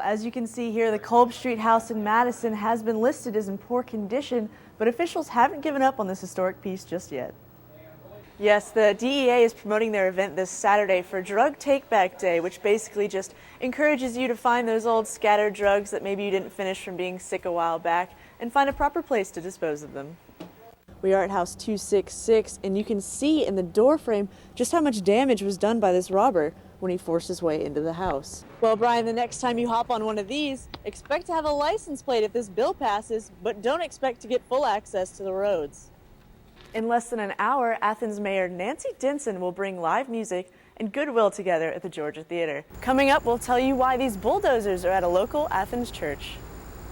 As you can see here, the Kolb Street house in Madison has been listed as in poor condition, but officials haven't given up on this historic piece just yet. Yes, the DEA is promoting their event this Saturday for Drug Take-Back Day, which basically just encourages you to find those old scattered drugs that maybe you didn't finish from being sick a while back and find a proper place to dispose of them. We are at house 266, and you can see in the door frame just how much damage was done by this robber when he forced his way into the house. Well, Brian, the next time you hop on one of these, expect to have a license plate if this bill passes, but don't expect to get full access to the roads. In less than an hour, Athens Mayor Nancy Denson will bring live music and goodwill together at the Georgia Theater. Coming up, we'll tell you why these bulldozers are at a local Athens church.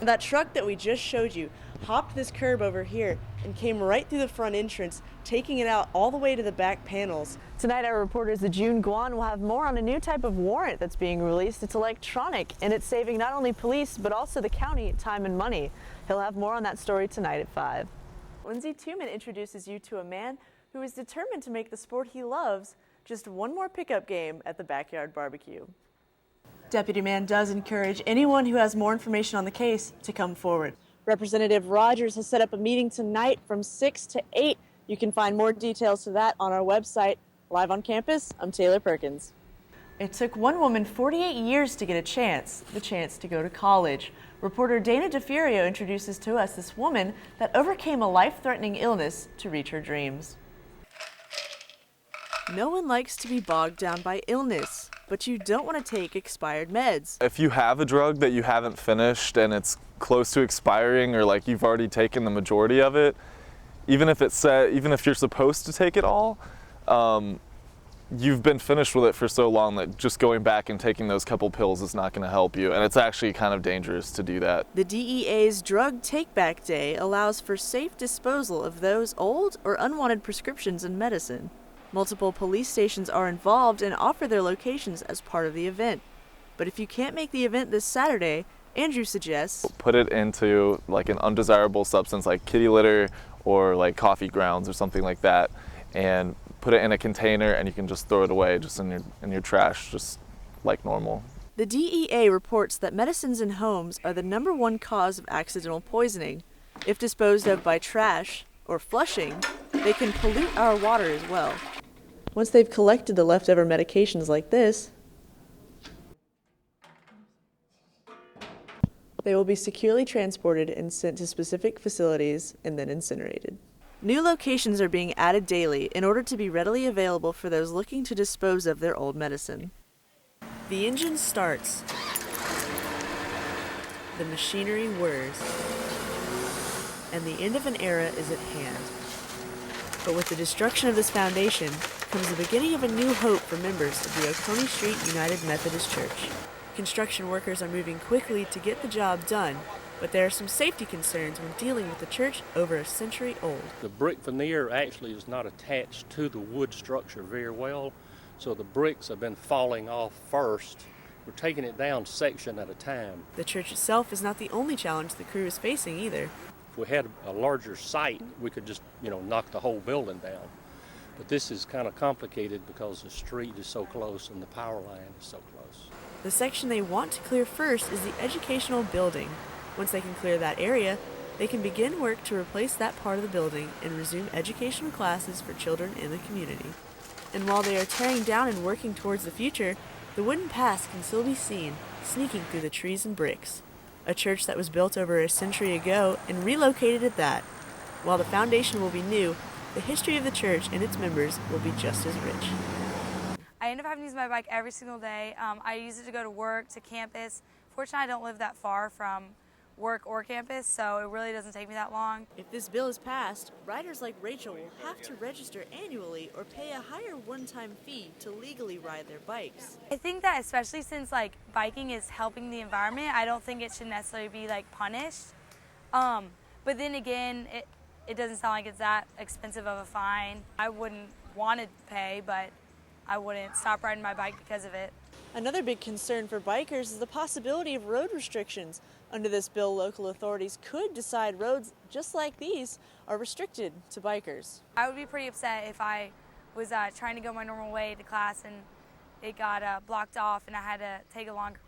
That truck that we just showed you hopped this curb over here and came right through the front entrance, taking it out all the way to the back panels. Tonight, our reporters, June Guan, will have more on a new type of warrant that's being released. It's electronic, and it's saving not only police, but also the county time and money. He'll have more on that story tonight at 5. Lindsay Tuman introduces you to a man who is determined to make the sport he loves just one more pickup game at the backyard barbecue. Deputy Man does encourage anyone who has more information on the case to come forward. Representative Rogers has set up a meeting tonight from 6 to 8. You can find more details to that on our website. Live on campus, I'm Taylor Perkins. It took one woman 48 years to get the chance to go to college. Reporter Dana DeFurio introduces to us this woman that overcame a life-threatening illness to reach her dreams. No one likes to be bogged down by illness, but you don't want to take expired meds. If you have a drug that you haven't finished and it's close to expiring, or like you've already taken the majority of it, even if you're supposed to take it all, you've been finished with it for so long that just going back and taking those couple pills is not going to help you, and it's actually kind of dangerous to do that. The DEA's Drug Take-Back Day allows for safe disposal of those old or unwanted prescriptions and medicine. Multiple police stations are involved and offer their locations as part of the event. But if you can't make the event this Saturday, Andrew suggests put it into like an undesirable substance like kitty litter or like coffee grounds or something like that, and put it in a container, and you can just throw it away just in your trash, just like normal. The DEA reports that medicines in homes are the #1 cause of accidental poisoning. If disposed of by trash or flushing, they can pollute our water as well. Once they've collected the leftover medications like this, they will be securely transported and sent to specific facilities and then incinerated. New locations are being added daily in order to be readily available for those looking to dispose of their old medicine. The engine starts. The machinery whirs. And the end of an era is at hand. But with the destruction of this foundation comes the beginning of a new hope for members of the Oconee Street United Methodist Church. Construction workers are moving quickly to get the job done, but there are some safety concerns when dealing with a church over a century old. The brick veneer actually is not attached to the wood structure very well, so the bricks have been falling off first. We're taking it down section at a time. The church itself is not the only challenge the crew is facing either. If we had a larger site, we could just, knock the whole building down. But this is kind of complicated because the street is so close and the power line is so close. The section they want to clear first is the educational building. Once they can clear that area, they can begin work to replace that part of the building and resume educational classes for children in the community. And while they are tearing down and working towards the future, the wooden paths can still be seen, sneaking through the trees and bricks. A church that was built over a century ago and relocated at that. While the foundation will be new, the history of the church and its members will be just as rich. I end up having to use my bike every single day. I use it to go to work, to campus. Fortunately, I don't live that far from work or campus, so it really doesn't take me that long. If this bill is passed, riders like Rachel will have to register annually or pay a higher one-time fee to legally ride their bikes. I think that especially since biking is helping the environment, I don't think it should necessarily be punished. But then again, it doesn't sound like it's that expensive of a fine. I wouldn't want to pay, but I wouldn't stop riding my bike because of it. Another big concern for bikers is the possibility of road restrictions. Under this bill, local authorities could decide roads just like these are restricted to bikers. I would be pretty upset if I was trying to go my normal way to class and it got blocked off and I had to take a longer